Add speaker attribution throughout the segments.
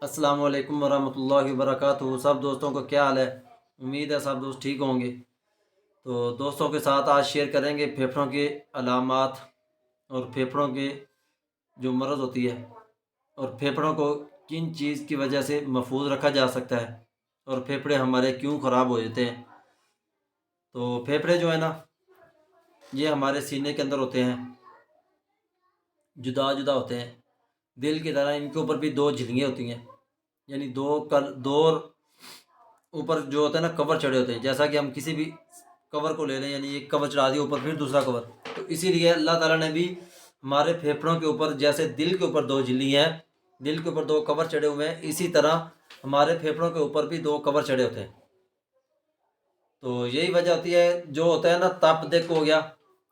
Speaker 1: السلام علیکم ورحمۃ اللہ وبرکاتہ۔ سب دوستوں کو کیا حال ہے؟ امید ہے سب دوست ٹھیک ہوں گے۔ تو دوستوں کے ساتھ آج شیئر کریں گے پھیپھڑوں کے علامات اور پھیپھڑوں کے جو مرض ہوتی ہے اور پھیپھڑوں کو کن چیز کی وجہ سے محفوظ رکھا جا سکتا ہے اور پھیپھڑے ہمارے کیوں خراب ہو جاتے ہیں۔ تو پھیپھڑے جو ہے نا، یہ ہمارے سینے کے اندر ہوتے ہیں، جدا جدا ہوتے ہیں، دل کی طرح۔ ان کے اوپر بھی دو جھلنگیں ہوتی ہیں، یعنی دو اوپر جو ہوتا ہے نا کور چڑھے ہوتے ہیں۔ جیسا کہ ہم کسی بھی کور کو لے لیں، یعنی ایک کور چڑھا دیا اوپر، پھر دوسرا کور، تو اسی لیے اللہ تعالیٰ نے بھی ہمارے پھیپھڑوں کے اوپر جیسے دل کے اوپر دو جھلی ہیں، دل کے اوپر دو کور چڑھے ہوئے ہیں، اسی طرح ہمارے پھیپھڑوں کے اوپر بھی دو کور چڑھے ہوتے ہیں۔ تو یہی وجہ ہوتی ہے، جو ہوتا ہے نا تپ دق ہو گیا،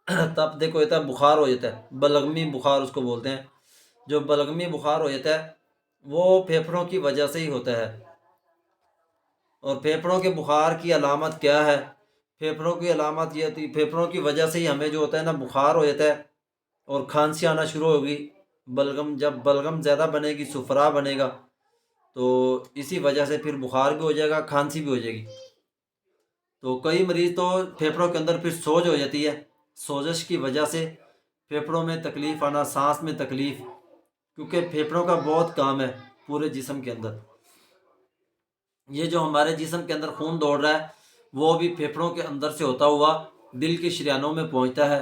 Speaker 1: تپ دق ہوتا ہے، بخار ہو جاتا ہے، بلغمی بخار اس کو بولتے ہیں۔ جو بلغمی بخار ہو جاتا ہے وہ پھیپھڑوں کی وجہ سے ہی ہوتا ہے۔ اور پھیپھڑوں کے بخار کی علامت کیا ہے؟ پھیپھڑوں کی علامت یہ ہوتی ہے، پھیپھڑوں کی وجہ سے ہی ہمیں جو ہوتا ہے نا بخار ہو جاتا ہے اور کھانسی آنا شروع ہوگی۔ جب بلغم زیادہ بنے گی، سفرا بنے گا، تو اسی وجہ سے پھر بخار بھی ہو جائے گا، کھانسی بھی ہو جائے گی۔ تو کئی مریض تو پھیپھڑوں کے اندر پھر سوج ہو جاتی ہے، سوزش کی وجہ سے پھیپھڑوں میں تکلیف آنا، سانس میں تکلیف، کیونکہ پھیپھڑوں کا بہت کام ہے پورے جسم کے اندر۔ یہ جو ہمارے جسم کے اندر خون دوڑ رہا ہے وہ بھی پھیپھڑوں کے اندر سے ہوتا ہوا دل کے شریانوں میں پہنچتا ہے،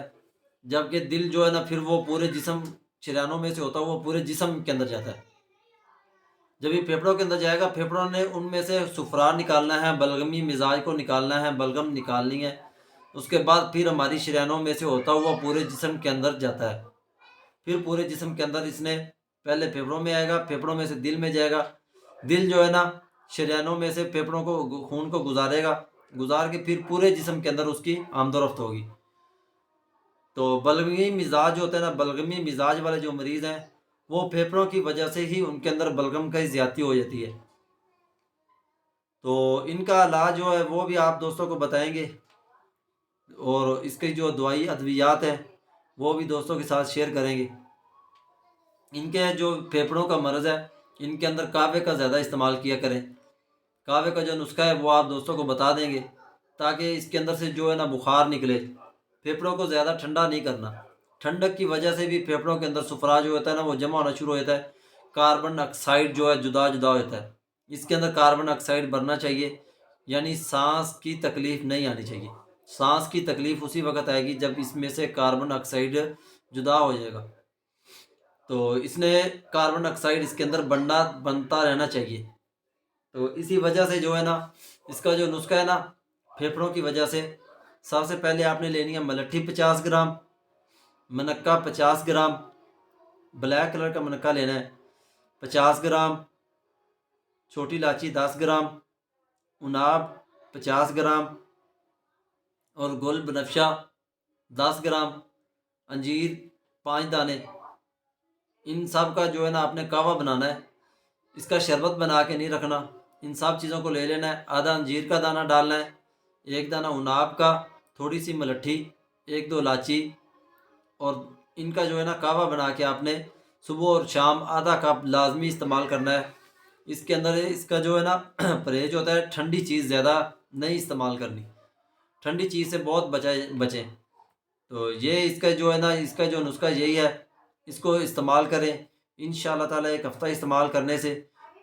Speaker 1: جبکہ دل جو ہے نا پھر وہ پورے جسم، شریانوں میں سے ہوتا ہوا پورے جسم کے اندر جاتا ہے۔ جب یہ پھیپھڑوں کے اندر جائے گا، پھیپھڑوں نے ان میں سے سفرا نکالنا ہے، بلغمی مزاج کو نکالنا ہے، بلغم نکالنی ہے، اس کے بعد پھر ہماری شریانوں میں سے ہوتا ہوا پورے جسم کے اندر جاتا ہے۔ پھر پورے جسم کے اندر اس نے پہلے پھیپھڑوں میں آئے گا، پھیپھڑوں میں سے دل میں جائے گا، دل جو ہے نا شریانوں میں سے پھیپھڑوں کو، خون کو گزارے گا، گزار کے پھر پورے جسم کے اندر اس کی آمد و رفت ہوگی۔ تو بلغمی مزاج ہوتا ہے نا، بلغمی مزاج والے جو مریض ہیں وہ پھیپھڑوں کی وجہ سے ہی ان کے اندر بلغم کا زیادتی ہو جاتی ہے۔ تو ان کا علاج جو ہے وہ بھی آپ دوستوں کو بتائیں گے، اور اس کی جو دوائی ادویات ہیں وہ بھی دوستوں کے ساتھ شیئر کریں گے۔ ان کے جو پھیپھڑوں کا مرض ہے، ان کے اندر کہوے کا زیادہ استعمال کیا کریں۔ کہوے کا جو نسخہ ہے وہ آپ دوستوں کو بتا دیں گے، تاکہ اس کے اندر سے جو ہے نا بخار نکلے۔ پھیپھڑوں کو زیادہ ٹھنڈا نہیں کرنا، ٹھنڈک کی وجہ سے بھی پھیپھڑوں کے اندر سفرا جو ہوتا ہے نا وہ جمع ہونا شروع ہو جاتا ہے، کاربن آکسائڈ جو ہے جدا جدا ہو جاتا ہے، اس کے اندر کاربن آکسائڈ بڑھنا چاہیے، یعنی سانس کی تکلیف نہیں آنی چاہیے۔ سانس کی تکلیف اسی وقت آئے گی جب اس میں سے کاربن آکسائڈ جدا ہو جائے گا۔ تو اس نے کاربن آکسائڈ اس کے اندر بنتا رہنا چاہیے۔ تو اسی وجہ سے جو ہے نا اس کا جو نسخہ ہے نا پھیپھڑوں کی وجہ سے، سب سے پہلے آپ نے لینی ہے ملٹھی 50 گرام، منکا 50 گرام، بلیک کلر کا منکا لینا ہے 50 گرام، چھوٹی الائچی 10 گرام، اناب 50 گرام، اور گل بنفشہ 10 گرام، انجیر 5 دانے۔ ان سب کا جو ہے نا آپ نے کہوہ بنانا ہے، اس کا شربت بنا کے نہیں رکھنا۔ ان سب چیزوں کو لے لینا ہے، آدھا انجیر کا دانہ ڈالنا ہے، 1 دانہ اناب کا، تھوڑی سی ملٹھی، 1-2 الائچی، اور ان کا جو ہے نا کہوہ بنا کے آپ نے صبح اور شام آدھا کپ لازمی استعمال کرنا ہے۔ اس کے اندر اس کا جو ہے نا پرہیز ہوتا ہے، ٹھنڈی چیز زیادہ نہیں استعمال کرنی، ٹھنڈی چیز سے بہت بچیں۔ تو یہ اس کا جو ہے نا اس کا جو نسخہ یہی ہے، اس کو استعمال کریں۔ انشاءاللہ تعالی 1 ہفتہ استعمال کرنے سے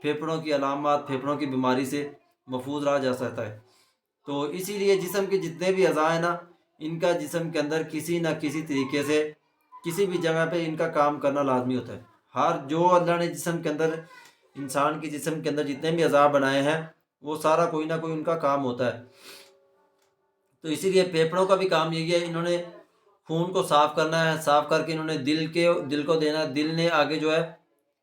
Speaker 1: پھیپھڑوں کی علامات، پھیپھڑوں کی بیماری سے محفوظ رہا جا سکتا ہے۔ تو اسی لیے جسم کے جتنے بھی اعضاء ہیں نا، ان کا جسم کے اندر کسی نہ کسی طریقے سے کسی بھی جگہ پہ ان کا کام کرنا لازمی ہوتا ہے۔ ہر جو اللہ نے جسم کے اندر، انسان کے جسم کے اندر جتنے بھی اعضاء بنائے ہیں وہ سارا کوئی نہ کوئی ان کا کام ہوتا ہے۔ تو اسی لیے پھیپھڑوں کا بھی کام یہی ہے، انہوں نے خون کو صاف کرنا ہے، صاف کر کے انہوں نے دل کو دینا ہے، دل نے آگے جو ہے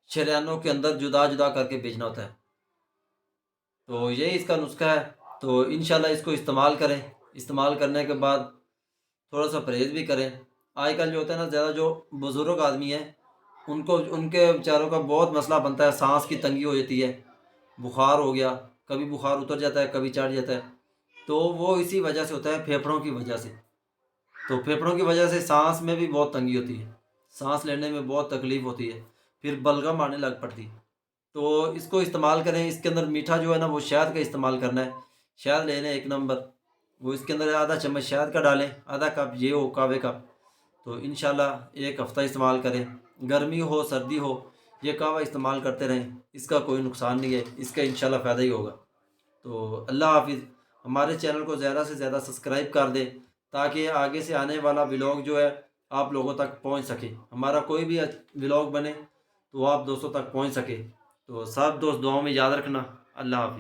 Speaker 1: شریانوں کے اندر جدا جدا کر کے بھیجنا ہوتا ہے۔ تو یہی اس کا نسخہ ہے۔ تو انشاءاللہ اس کو استعمال کریں، استعمال کرنے کے بعد تھوڑا سا پرہیز بھی کریں۔ آج کل جو ہوتا ہے نا زیادہ جو بزرگ آدمی ہیں ان کے بیچاروں کا بہت مسئلہ بنتا ہے، سانس کی تنگی ہو جاتی ہے، بخار ہو گیا، کبھی بخار اتر جاتا ہے، کبھی چڑھ جاتا ہے، تو وہ اسی وجہ سے ہوتا ہے، پھیپھڑوں کی وجہ سے۔ تو پھیپھڑوں کی وجہ سے سانس میں بھی بہت تنگی ہوتی ہے، سانس لینے میں بہت تکلیف ہوتی ہے، پھر بلغم آنے لگ پڑتی ہے۔ تو اس کو استعمال کریں. اس کے اندر میٹھا جو ہے نا وہ شہد کا استعمال کرنا ہے. شہد لے لیں 1 نمبر، وہ اس کے اندر آدھا چمچ شہد کا ڈالیں، آدھا کپ یہ ہو کعوے کا. تو انشاءاللہ 1 ہفتہ استعمال کریں. گرمی ہو سردی ہو یہ کعوہ استعمال کرتے رہیں، اس کا کوئی نقصان نہیں ہے، اس کا انشاءاللہ فائدہ ہی ہوگا. تو اللہ حافظ. ہمارے چینل کو زیادہ سے زیادہ سبسکرائب کر دیں تاکہ آگے سے آنے والا ولاگ جو ہے آپ لوگوں تک پہنچ سکے. ہمارا کوئی بھی ولاگ بنے تو وہ آپ دوستوں تک پہنچ سکے. تو سب دوست دعاؤں میں یاد رکھنا. اللہ حافظ.